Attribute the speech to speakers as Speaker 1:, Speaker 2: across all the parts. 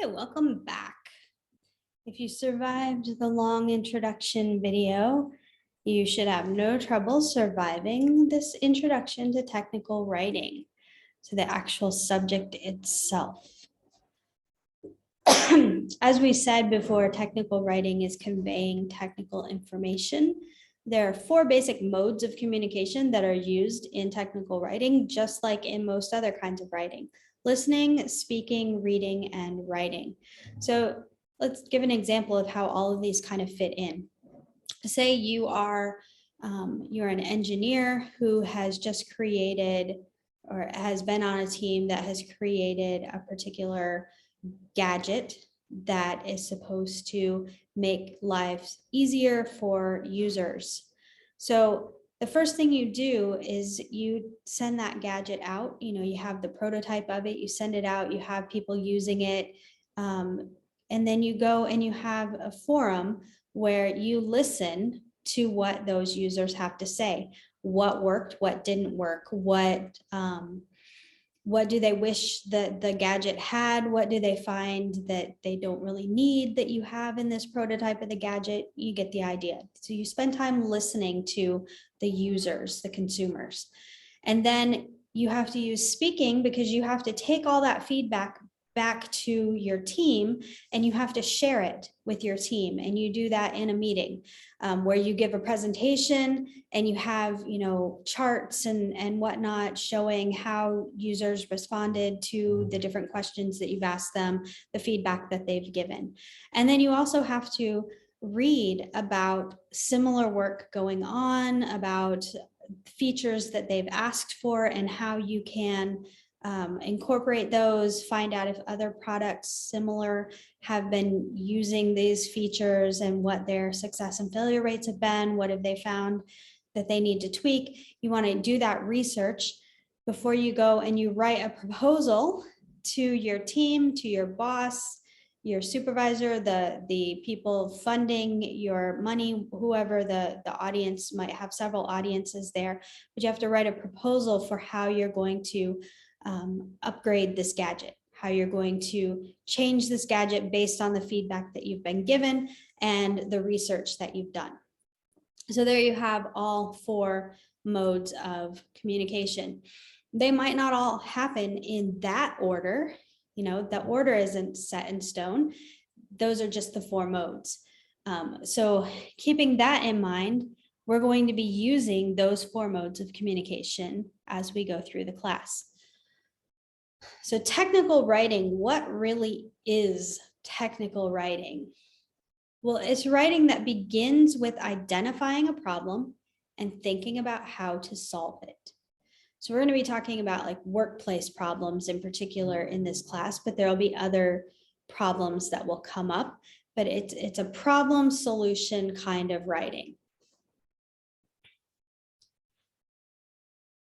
Speaker 1: Okay, welcome back. If you survived the long introduction video, you should have no trouble surviving this introduction to technical writing, to the actual subject itself. As we said before, technical writing is conveying technical information. There are 4 basic modes of communication that are used in technical writing, just like in most other kinds of writing: listening, speaking, reading, and writing. So let's give an example of how all of these kind of fit in. Say you're an engineer who has just created or has been on a team that has created a particular gadget that is supposed to make lives easier for users. So the first thing you do is you send that gadget out. You have the prototype of it, you send it out, you have people using it, and then you go and you have a forum where you listen to what those users have to say. What worked, what didn't work, what do they wish that the gadget had? What do they find that they don't really need that you have in this prototype of the gadget? You get the idea. So you spend time listening to the users, the consumers. And then you have to use speaking, because you have to take all that feedback back to your team and you have to share it with your team. And you do that in a meeting where you give a presentation and you have, charts and whatnot showing how users responded to the different questions that you've asked them, the feedback that they've given. And then you also have to read about similar work going on, about features that they've asked for and how you can incorporate those, find out if other products similar have been using these features and what their success and failure rates have been. What have they found that they need to tweak? You want to do that research before you go and you write a proposal to your team, to your boss, your supervisor, the people funding your money, whoever the audience. Might have several audiences there, but you have to write a proposal for how you're going to upgrade this gadget, how you're going to change this gadget based on the feedback that you've been given and the research that you've done. So there you have all 4 modes of communication. They might not all happen in that order. The order isn't set in stone. Those are just the 4 modes. So keeping that in mind, we're going to be using those 4 modes of communication as we go through the class. So technical writing, what really is technical writing? Well, it's writing that begins with identifying a problem and thinking about how to solve it. So we're going to be talking about like workplace problems in particular in this class, but there'll be other problems that will come up, but it's a problem solution kind of writing.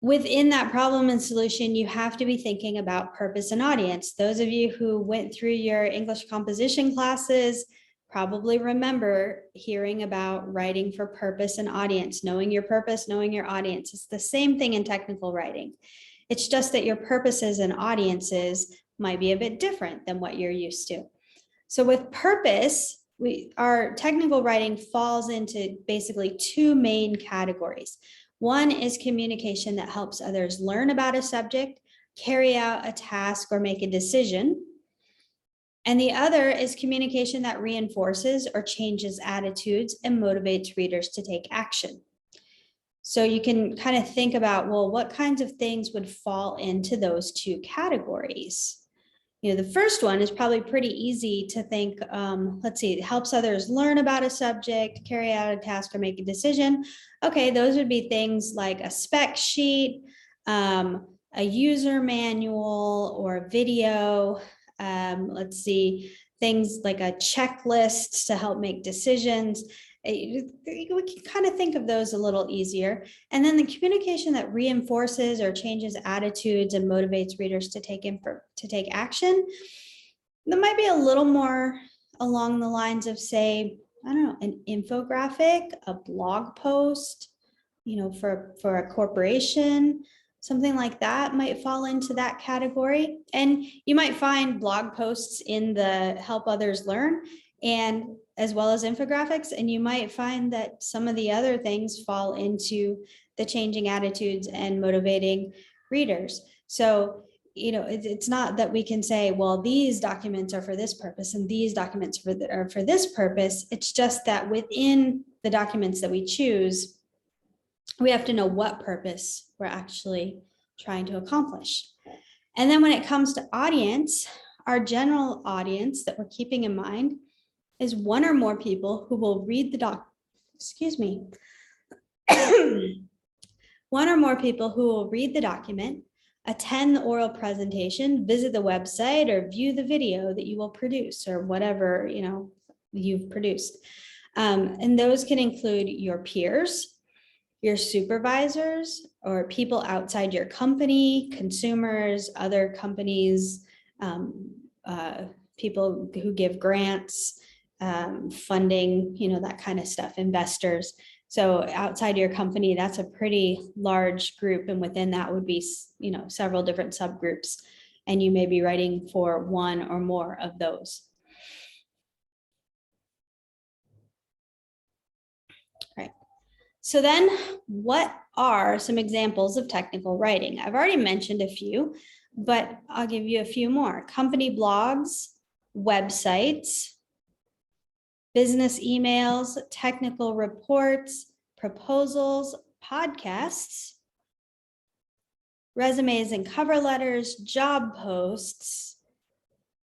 Speaker 1: Within that problem and solution, you have to be thinking about purpose and audience. Those of you who went through your English composition classes probably remember hearing about writing for purpose and audience, knowing your purpose, knowing your audience. It's the same thing in technical writing. It's just that your purposes and audiences might be a bit different than what you're used to. So with purpose, our technical writing falls into basically 2 main categories. One is communication that helps others learn about a subject, carry out a task, or make a decision. And the other is communication that reinforces or changes attitudes and motivates readers to take action. So you can kind of think about, well, what kinds of things would fall into those 2 categories? The first one is probably pretty easy to think. Let's see, it helps others learn about a subject, carry out a task, or make a decision. Okay, those would be things like a spec sheet, a user manual, or a video. Let's see, things like a checklist to help make decisions. We can kind of think of those a little easier. And then the communication that reinforces or changes attitudes and motivates readers to take action. That might be a little more along the lines of, say, I don't know, an infographic, a blog post, for a corporation, something like that might fall into that category. And you might find blog posts in the help others learn, and as well as infographics. And you might find that some of the other things fall into the changing attitudes and motivating readers. So, it's not that we can say, well, these documents are for this purpose and these documents are for this purpose. It's just that within the documents that we choose, we have to know what purpose we're actually trying to accomplish. And then when it comes to audience, our general audience that we're keeping in mind is one or more people who will read the one or more people who will read the document, attend the oral presentation, visit the website, or view the video that you will produce, or whatever you've produced. And those can include your peers, your supervisors, or people outside your company, consumers, other companies, people who give grants, funding, that kind of stuff, investors. So outside your company, that's a pretty large group. And within that would be, several different subgroups. And you may be writing for one or more of those. Right. So then what are some examples of technical writing? I've already mentioned a few, but I'll give you a few more. Company blogs, websites, business emails, technical reports, proposals, podcasts, resumes and cover letters, job posts,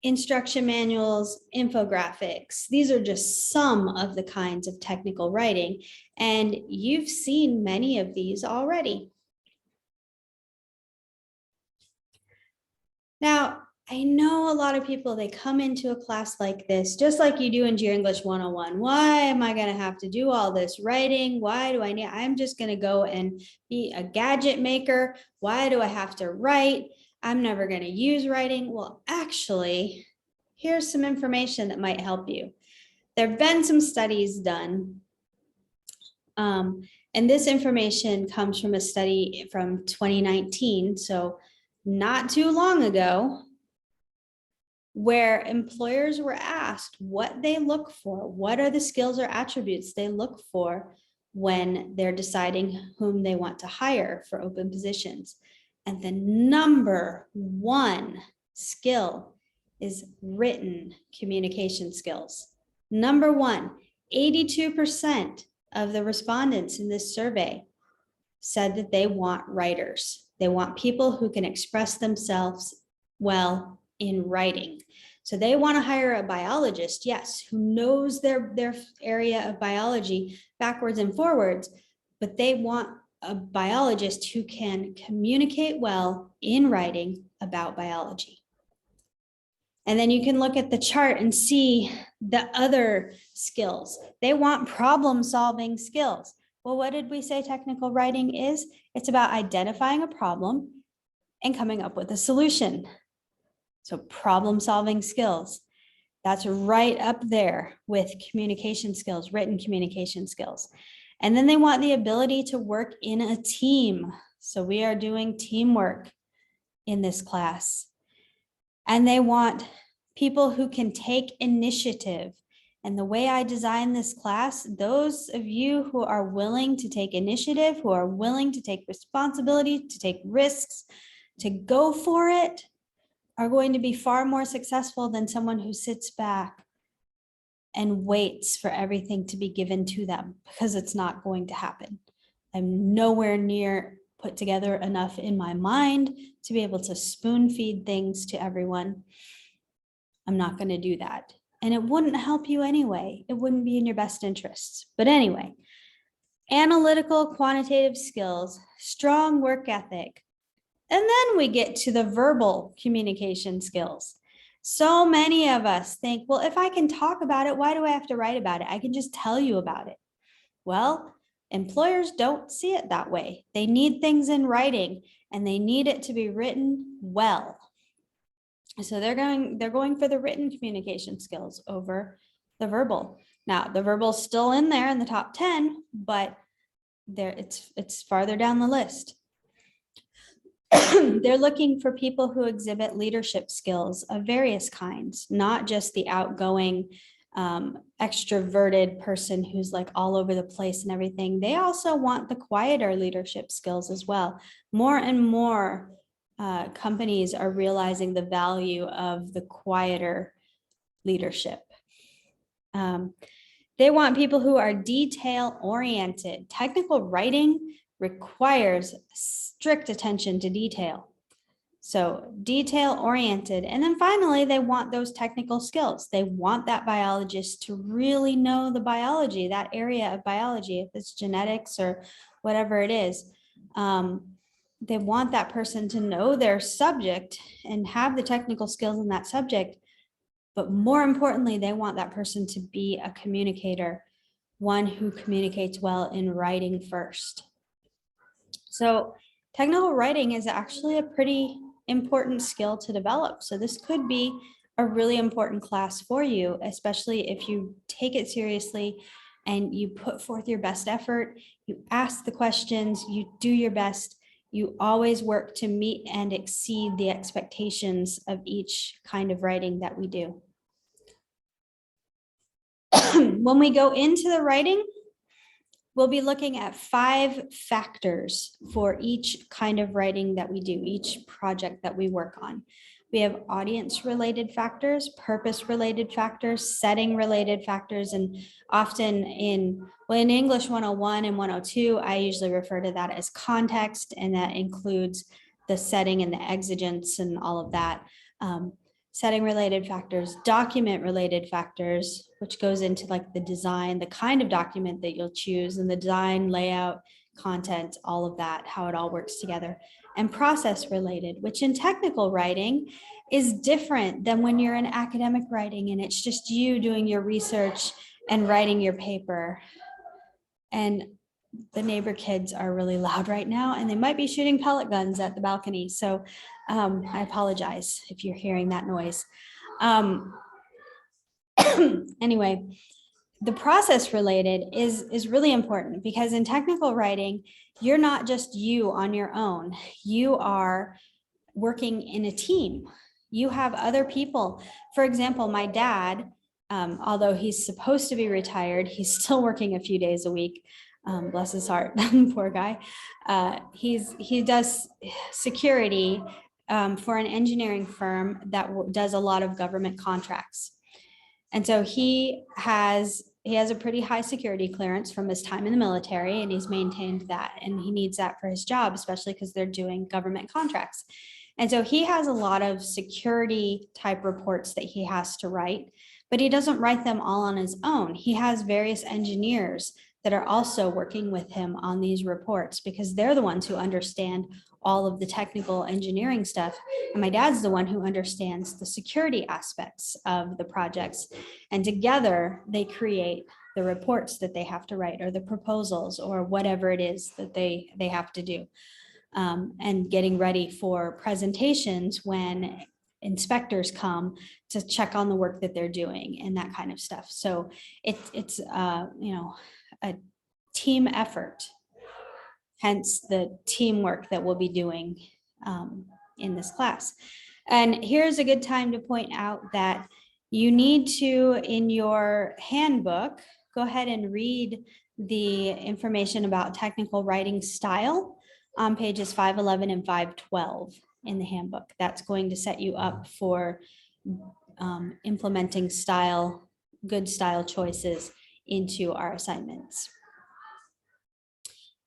Speaker 1: instruction manuals, infographics. These are just some of the kinds of technical writing, and you've seen many of these already. Now, I know a lot of people, they come into a class like this, just like you do in your English 101. Why am I going to have to do all this writing? Why do I'm just going to go and be a gadget maker. Why do I have to write? I'm never going to use writing. Well, actually, here's some information that might help you. There have been some studies done. And this information comes from a study from 2019, so not too long ago, where employers were asked what they look for, what are the skills or attributes they look for when they're deciding whom they want to hire for open positions. And the number one skill is written communication skills. Number one, 82% of the respondents in this survey said that they want writers. They want people who can express themselves well in writing. So they want to hire a biologist, yes, who knows their area of biology backwards and forwards, but they want a biologist who can communicate well in writing about biology. And then you can look at the chart and see the other skills. They want problem-solving skills. Well, what did we say technical writing is? It's about identifying a problem and coming up with a solution. So problem-solving skills, that's right up there with communication skills, written communication skills. And then they want the ability to work in a team. So we are doing teamwork in this class. And they want people who can take initiative. And the way I designed this class, those of you who are willing to take initiative, who are willing to take responsibility, to take risks, to go for it, are going to be far more successful than someone who sits back and waits for everything to be given to them, because it's not going to happen. I'm nowhere near put together enough in my mind to be able to spoon feed things to everyone. I'm not going to do that. And it wouldn't help you anyway. It wouldn't be in your best interests. But anyway, analytical, quantitative skills, strong work ethic. And then we get to the verbal communication skills. So many of us think, well, if I can talk about it, why do I have to write about it? I can just tell you about it. Well, employers don't see it that way. They need things in writing, and they need it to be written well. So they're going for the written communication skills over the verbal. Now, the verbal's still in there in the top 10, but it's farther down the list. They're looking for people who exhibit leadership skills of various kinds, not just the outgoing, extroverted person who's like all over the place and everything. They also want the quieter leadership skills as well. More and more companies are realizing the value of the quieter leadership. They want people who are detail oriented. Technical writing requires strict attention to detail. So detail oriented. And then finally, they want those technical skills. They want that biologist to really know the biology, that area of biology, if it's genetics or whatever it is. They want that person to know their subject and have the technical skills in that subject. But more importantly, they want that person to be a communicator, one who communicates well in writing first. So technical writing is actually a pretty important skill to develop. So this could be a really important class for you, especially if you take it seriously and you put forth your best effort, you ask the questions, you do your best, you always work to meet and exceed the expectations of each kind of writing that we do. When we go into the writing, we'll be looking at 5 factors for each kind of writing that we do, each project that we work on. We have audience-related factors, purpose-related factors, setting-related factors, and often in English 101 and 102, I usually refer to that as context, and that includes the setting and the exigence and all of that. Setting-related factors, document-related factors, which goes into like the design, the kind of document that you'll choose, and the design, layout, content, all of that, how it all works together. And process-related, which in technical writing is different than when you're in academic writing and it's just you doing your research and writing your paper. And the neighbor kids are really loud right now, and they might be shooting pellet guns at the balcony. So I apologize if you're hearing that noise. Anyway, the process related is really important, because in technical writing, you're not just you on your own. You are working in a team. You have other people. For example, my dad, although he's supposed to be retired, he's still working a few days a week. Bless his heart, poor guy. He does security for an engineering firm that does a lot of government contracts. And so he has a pretty high security clearance from his time in the military, and he's maintained that, and he needs that for his job, especially because they're doing government contracts. And so he has a lot of security type reports that he has to write, but he doesn't write them all on his own. He has various engineers that are also working with him on these reports, because they're the ones who understand all of the technical engineering stuff. And my dad's the one who understands the security aspects of the projects. And together they create the reports that they have to write, or the proposals, or whatever it is that they have to do. And getting ready for presentations when inspectors come to check on the work that they're doing and that kind of stuff. So it's a team effort, hence the teamwork that we'll be doing in this class. And here's a good time to point out that you need to, in your handbook, go ahead and read the information about technical writing style on pages 511 and 512 in the handbook. That's going to set you up for implementing good style choices into our assignments.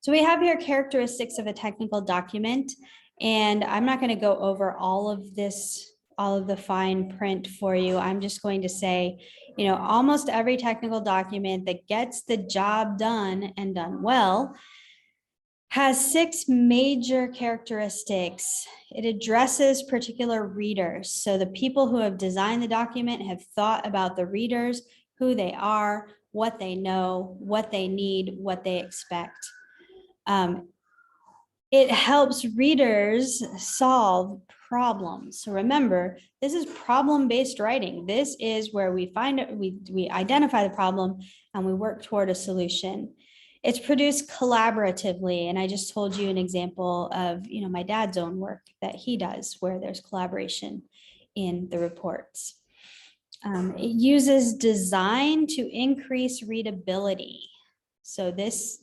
Speaker 1: So we have here characteristics of a technical document, and I'm not going to go over all of this, all of the fine print for you. I'm just going to say, almost every technical document that gets the job done and done well has 6 major characteristics. It addresses particular readers. So the people who have designed the document have thought about the readers, who they are, what they know, what they need, what they expect. It helps readers solve problems. So remember, this is problem-based writing. This is where we find it, we identify the problem and we work toward a solution. It's produced collaboratively. And I just told you an example of, my dad's own work that he does where there's collaboration in the reports. It uses design to increase readability. So this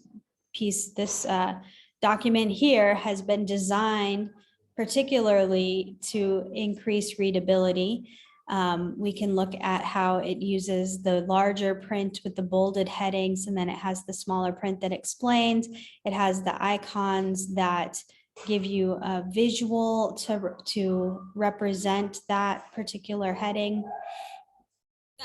Speaker 1: document here has been designed particularly to increase readability. We can look at how it uses the larger print with the bolded headings, and then it has the smaller print that explains. It has the icons that give you a visual to represent that particular heading.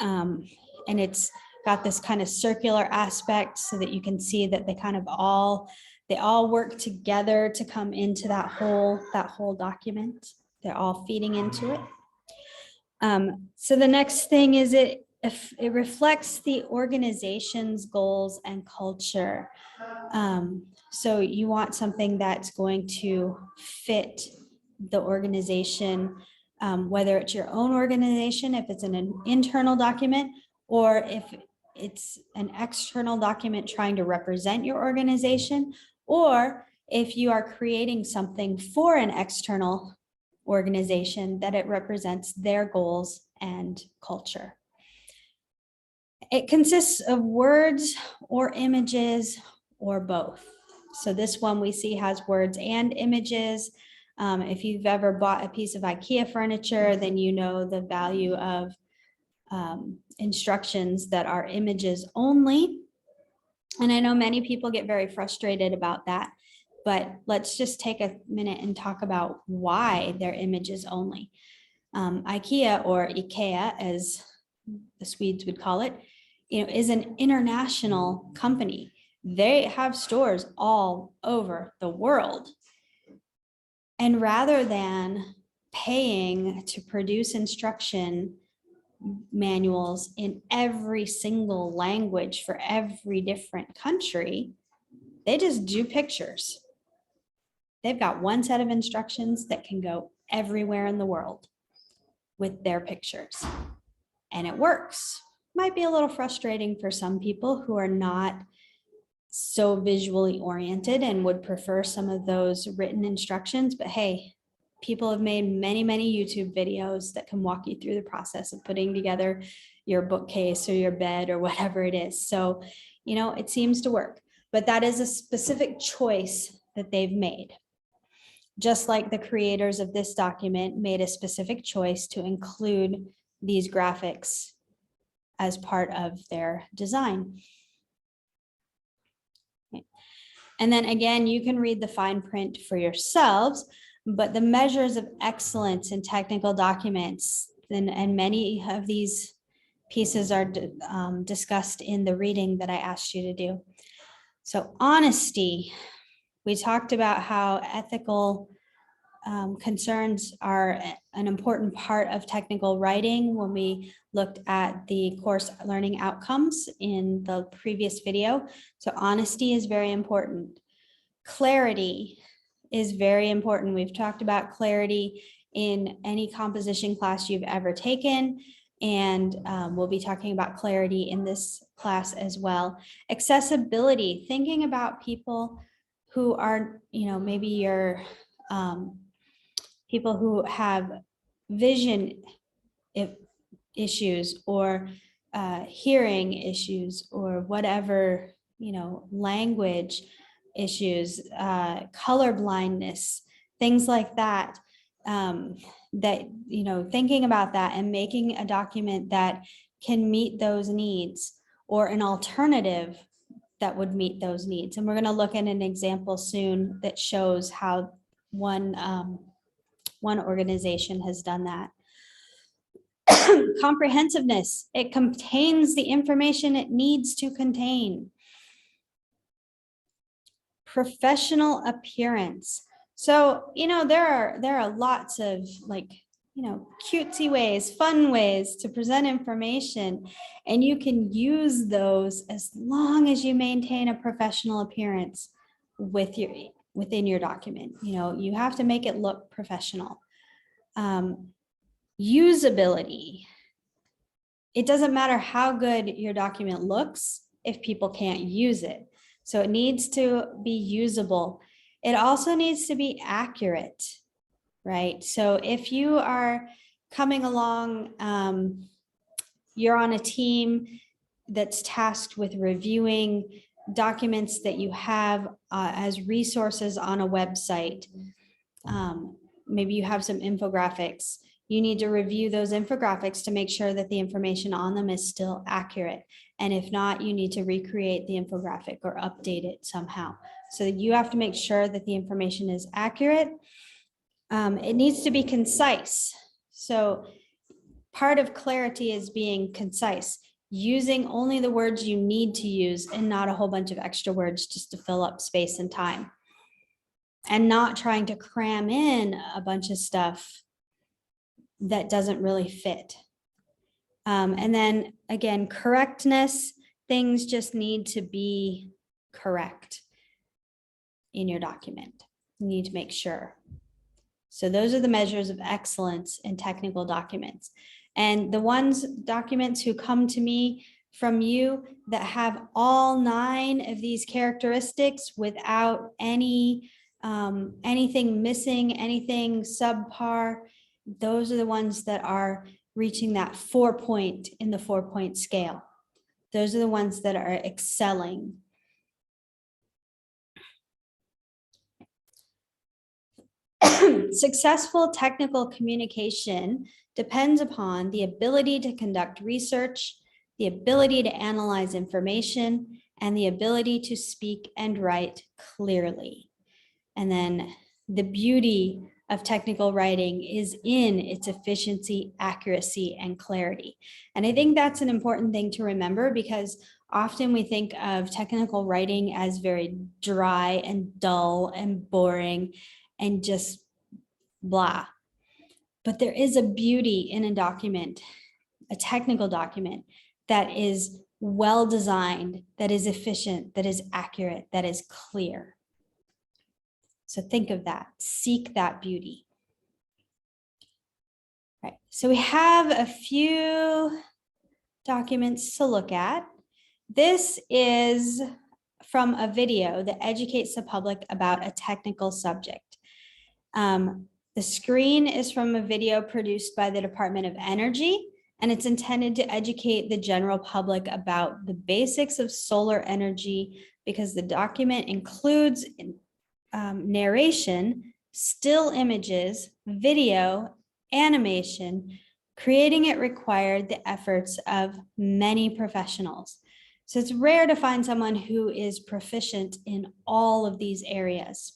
Speaker 1: And it's got this kind of circular aspect so that you can see that they all work together to come into that whole document. They're all feeding into it. So the next thing is it reflects the organization's goals and culture. So you want something that's going to fit the organization, whether it's your own organization, if it's an internal document, or if it's an external document trying to represent your organization, or if you are creating something for an external organization that it represents their goals and culture. It consists of words or images or both. So this one we see has words and images. If you've ever bought a piece of IKEA furniture, then you know the value of instructions that are images only. And I know many people get very frustrated about that, but let's just take a minute and talk about why they're images only. IKEA, or IKEA as the Swedes would call it, is an international company. They have stores all over the world. And rather than paying to produce instruction manuals in every single language for every different country, they just do pictures. They've got one set of instructions that can go everywhere in the world with their pictures. And it works. Might be a little frustrating for some people who are not so visually oriented and would prefer some of those written instructions, but hey, people have made many, many YouTube videos that can walk you through the process of putting together your bookcase or your bed or whatever it is. So, it seems to work, but that is a specific choice that they've made. Just like the creators of this document made a specific choice to include these graphics as part of their design. And then again, you can read the fine print for yourselves, but the measures of excellence in technical documents, and many of these pieces are discussed in the reading that I asked you to do. So honesty, we talked about how ethical concerns are an important part of technical writing when we looked at the course learning outcomes in the previous video. So honesty is very important. Clarity is very important. We've talked about clarity in any composition class you've ever taken, and we'll be talking about clarity in this class as well. Accessibility, thinking about people who are, maybe your people who have vision issues or hearing issues or whatever, language issues, color blindness, things like that. Thinking about that and making a document that can meet those needs, or an alternative that would meet those needs. And we're going to look at an example soon that shows how one organization has done that. Comprehensiveness, it contains the information it needs to contain. Professional appearance. So, there are lots of cutesy ways, fun ways to present information, and you can use those as long as you maintain a professional appearance within your document. You have to make it look professional. Usability. It doesn't matter how good your document looks if people can't use it. So it needs to be usable. It also needs to be accurate, right? So if you are coming along, you're on a team that's tasked with reviewing documents that you have as resources on a website. Maybe you have some infographics. You need to review those infographics to make sure that the information on them is still accurate. And if not, you need to recreate the infographic or update it somehow. So you have to make sure that the information is accurate. It needs to be concise. So part of clarity is being concise, using only the words you need to use and not a whole bunch of extra words just to fill up space and time. And not trying to cram in a bunch of stuff that doesn't really fit. And then again, correctness, things just need to be correct in your document. You need to make sure. So those are the measures of excellence in technical documents. And the documents who come to me from you that have all 9 of these characteristics without anything missing, anything subpar, those are the ones that are reaching that 4-point in the 4-point scale. Those are the ones that are excelling. Successful technical communication depends upon the ability to conduct research, the ability to analyze information, and the ability to speak and write clearly. And then the beauty of technical writing is in its efficiency, accuracy, and clarity. And I think that's an important thing to remember, because often we think of technical writing as very dry and dull and boring and just blah. But there is a beauty in a document, a technical document, that is well designed, that is efficient, that is accurate, that is clear. So think of that, seek that beauty. Right, so we have a few documents to look at. This is from a video that educates the public about a technical subject. The screen is from a video produced by the Department of Energy, and it's intended to educate the general public about the basics of solar energy, because the document includes narration, still images, video, animation. Creating it required the efforts of many professionals. So it's rare to find someone who is proficient in all of these areas.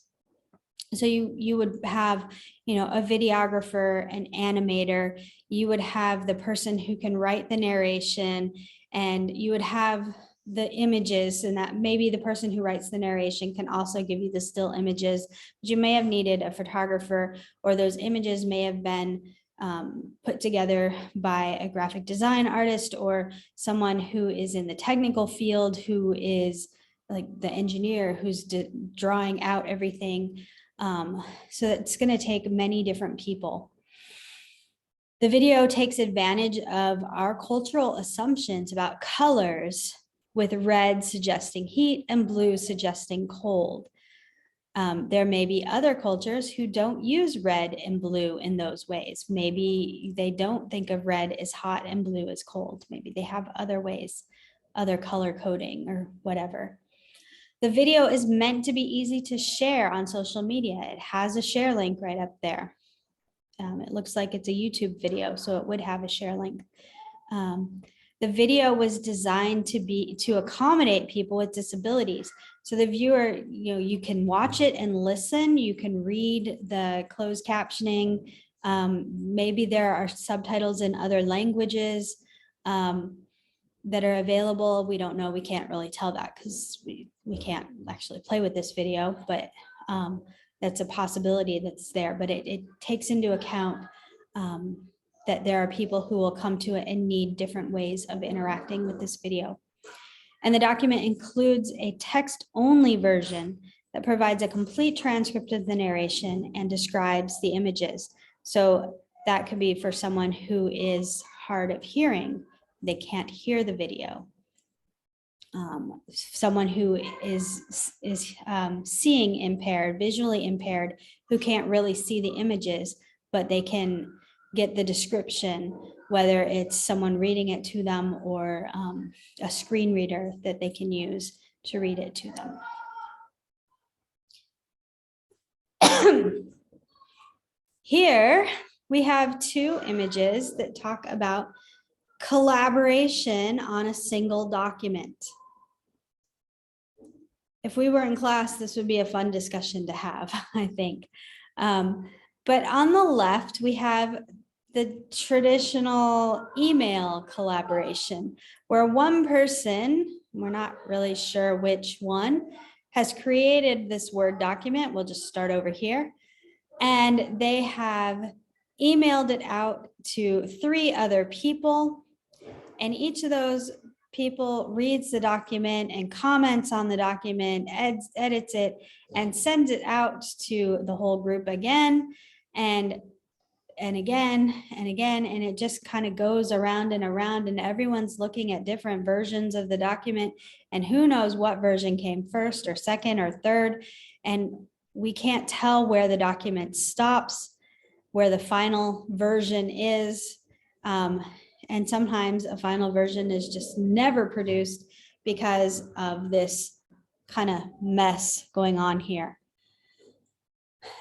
Speaker 1: So you would have, a videographer, an animator, you would have the person who can write the narration, and you would have the images, and that maybe the person who writes the narration can also give you the still images. But you may have needed a photographer, or those images may have been put together by a graphic design artist or someone who is in the technical field, who is like the engineer who's drawing out everything. So it's going to take many different people. The video takes advantage of our cultural assumptions about colors, with red suggesting heat and blue suggesting cold. There may be other cultures who don't use red and blue in those ways. Maybe they don't think of red as hot and blue as cold. Maybe they have other ways, other color coding or whatever. The video is meant to be easy to share on social media. It has a share link right up there. It looks like it's a YouTube video, so it would have a share link. The video was designed to accommodate people with disabilities. So the viewer, you can watch it and listen. You can read the closed captioning. Maybe there are subtitles in other languages that are available. We don't know. We can't really tell that because we can't actually play with this video, but that's a possibility that's there. But it takes into account that there are people who will come to it and need different ways of interacting with this video. And the document includes a text-only version that provides a complete transcript of the narration and describes the images. So that could be for someone who is hard of hearing. They can't hear the video. someone who is seeing impaired, visually impaired, who can't really see the images, but they can get the description, whether it's someone reading it to them or a screen reader that they can use to read it to them. Here we have two images that talk about collaboration on a single document. If we were in class, this would be a fun discussion to have, I think. But on the left, we have the traditional email collaboration, where one person, we're not really sure which one, has created this Word document. We'll just start over here. And they have emailed it out to 3 other people. And each of those people reads the document and comments on the document, edits it, and sends it out to the whole group again and again and again. And it just kind of goes around and around, and everyone's looking at different versions of the document, and who knows what version came first or second or third. And we can't tell where the document stops, where the final version is. And sometimes a final version is just never produced because of this kind of mess going on here.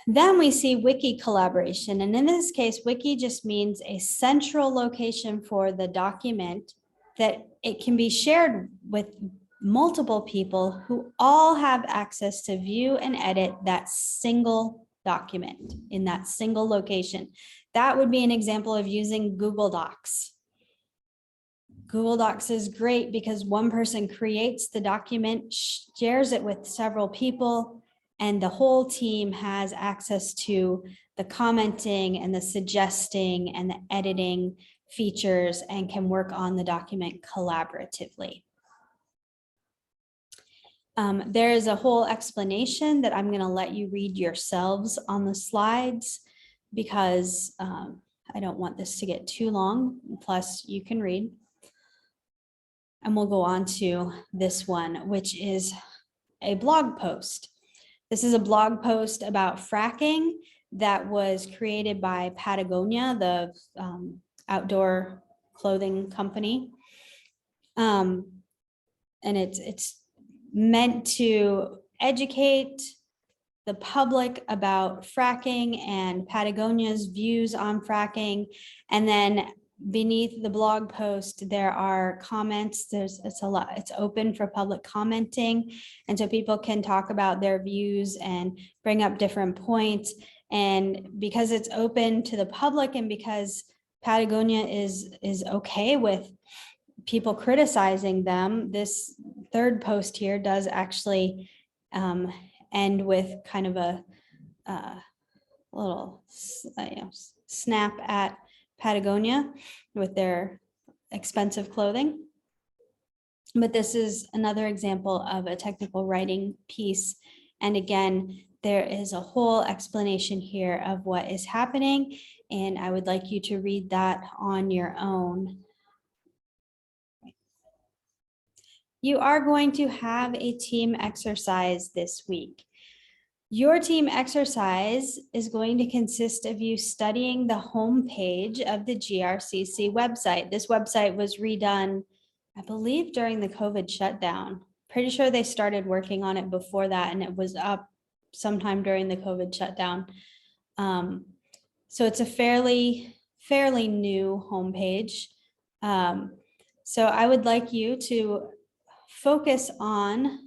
Speaker 1: Then we see Wiki Collaboration. And in this case, Wiki just means a central location for the document that it can be shared with multiple people who all have access to view and edit that single document in that single location. That would be an example of using Google Docs. Google Docs is great because one person creates the document, shares it with several people, and the whole team has access to the commenting and the suggesting and the editing features and can work on the document collaboratively. There is a whole explanation that I'm going to let you read yourselves on the slides because I don't want this to get too long. Plus, you can read. And we'll go on to this one, which is a blog post. This is a blog post about fracking that was created by Patagonia, the outdoor clothing company. And it's meant to educate the public about fracking and Patagonia's views on fracking. And then beneath the blog post, there are comments. It's open for public commenting. And so people can talk about their views and bring up different points. And because it's open to the public and because Patagonia is okay with people criticizing them, this third post here does actually end with kind of a little snap at Patagonia with their expensive clothing. But this is another example of a technical writing piece. And again, there is a whole explanation here of what is happening. And I would like you to read that on your own. You are going to have a team exercise this week. Your team exercise is going to consist of you studying the homepage of the GRCC website. This website was redone, I believe, during the COVID shutdown. Pretty sure they started working on it before that, and it was up sometime during the COVID shutdown. So it's a fairly new homepage. So I would like you to focus on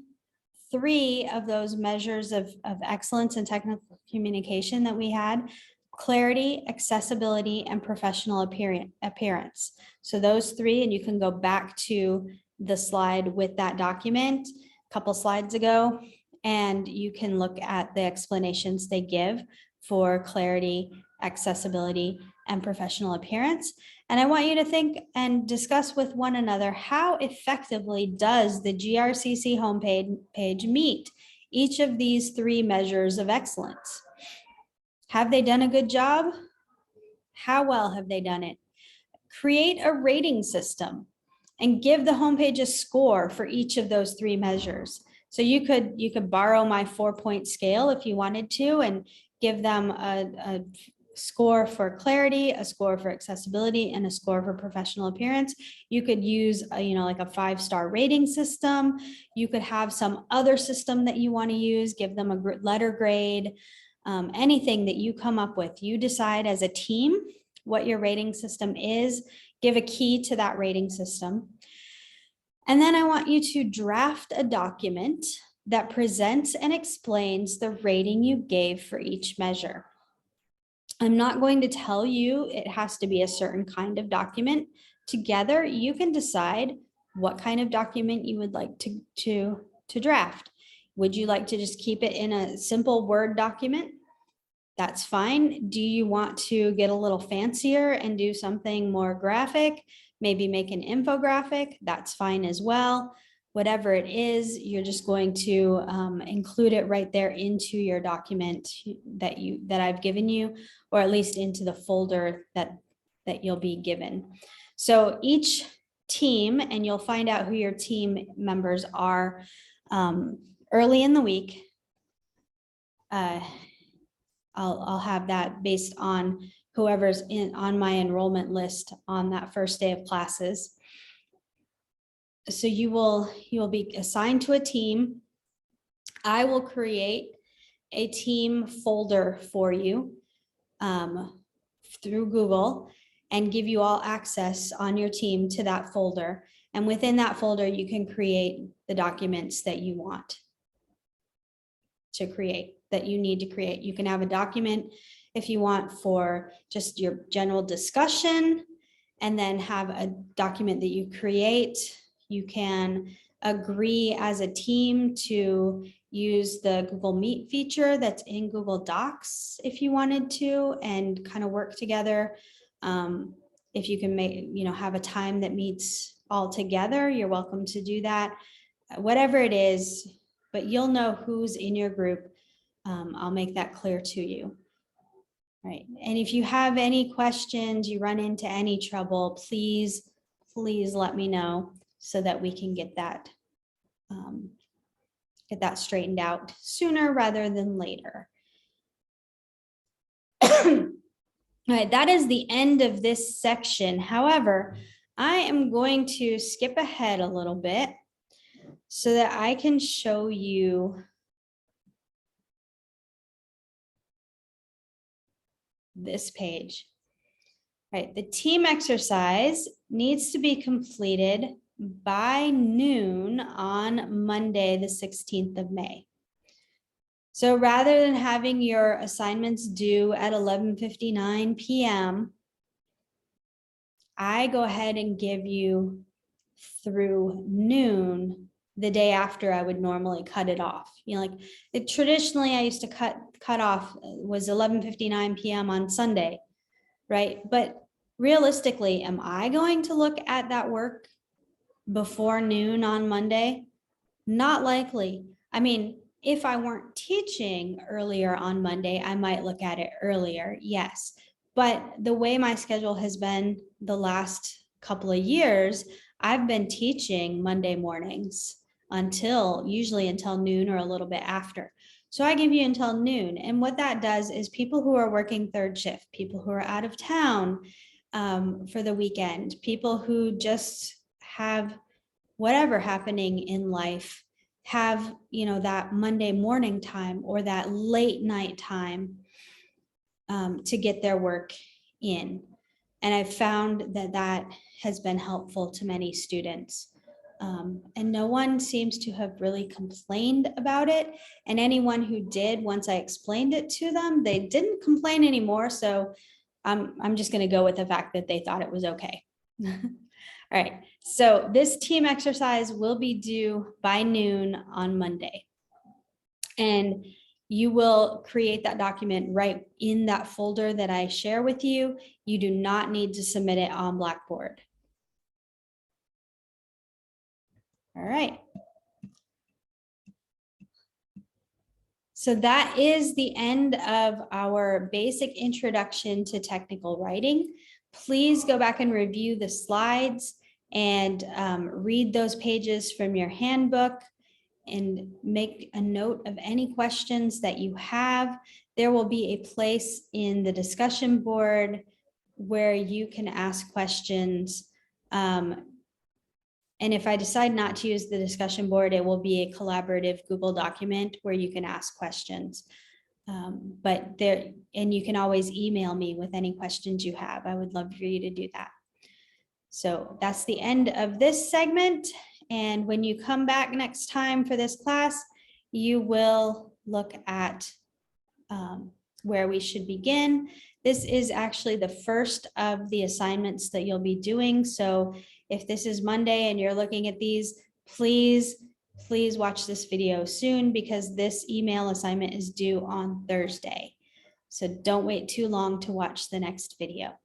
Speaker 1: 3 of those measures of excellence in technical communication that we had: clarity, accessibility, and professional appearance. So those 3, and you can go back to the slide with that document a couple slides ago, and you can look at the explanations they give for clarity, accessibility, and professional appearance. And I want you to think and discuss with one another, how effectively does the GRCC homepage meet each of these 3 measures of excellence? Have they done a good job? How well have they done it? Create a rating system. and give the homepage a score for each of those 3 measures. So you could borrow my 4-point scale if you wanted to and give them a score for clarity, a score for accessibility, and a score for professional appearance. You could use like a 5-star rating system. You could have some other system that you want to use, give them a letter grade, anything that you come up with. You decide as a team what your rating system is, give a key to that rating system. And then I want you to draft a document that presents and explains the rating you gave for each measure. I'm not going to tell you it has to be a certain kind of document. Together, you can decide what kind of document you would like to draft. Would you like to just keep it in a simple Word document? That's fine. Do you want to get a little fancier and do something more graphic? Maybe make an infographic? That's fine as well. Whatever it is, you're just going to include it right there into your document that I've given you, or at least into the folder that you'll be given. So each team, and you'll find out who your team members are early in the week. I'll have that based on whoever's on my enrollment list on that first day of classes. So you will be assigned to a team. I will create a team folder for you through Google and give you all access on your team to that folder. And within that folder, you can create the documents that you want to create, that you need to create. You can have a document if you want for just your general discussion, and then have a document that you create. You can agree as a team to use the Google Meet feature that's in Google Docs if you wanted to, and kind of work together. If you can have a time that meets all together, you're welcome to do that. Whatever it is, but you'll know who's in your group. I'll make that clear to you. Right. And if you have any questions, you run into any trouble, please let me know so that we can get that straightened out sooner rather than later. All right, that is the end of this section. However, I am going to skip ahead a little bit so that I can show you this page. Right, the team exercise needs to be completed by noon on Monday, the 16th of May. So rather than having your assignments due at 11:59 p.m., I go ahead and give you through noon the day after I would normally cut it off. Traditionally I used to cut off was 11:59 p.m. on Sunday, right? But realistically, am I going to look at that work before noon on Monday? Not likely. I mean, if I weren't teaching earlier on Monday, I might look at it earlier, yes. But the way my schedule has been the last couple of years, I've been teaching Monday mornings usually until noon or a little bit after. So I give you until noon. And what that does is people who are working third shift, people who are out of town for the weekend, people who just have whatever happening in life, have that Monday morning time or that late night time to get their work in. And I've found that has been helpful to many students. And no one seems to have really complained about it. And anyone who did, once I explained it to them, they didn't complain anymore. So I'm just going to go with the fact that they thought it was okay. All right, so this team exercise will be due by noon on Monday. And you will create that document right in that folder that I share with you. You do not need to submit it on Blackboard. All right. So that is the end of our basic introduction to technical writing. Please go back and review the slides and read those pages from your handbook and make a note of any questions that you have. There will be a place in the discussion board where you can ask questions. And if I decide not to use the discussion board, it will be a collaborative Google document where you can ask questions. But there, and you can always email me with any questions you have. I would love for you to do that. So that's the end of this segment. And when you come back next time for this class, you will look at where we should begin. This is actually the first of the assignments that you'll be doing. So if this is Monday and you're looking at these, please watch this video soon, because this email assignment is due on Thursday. So don't wait too long to watch the next video.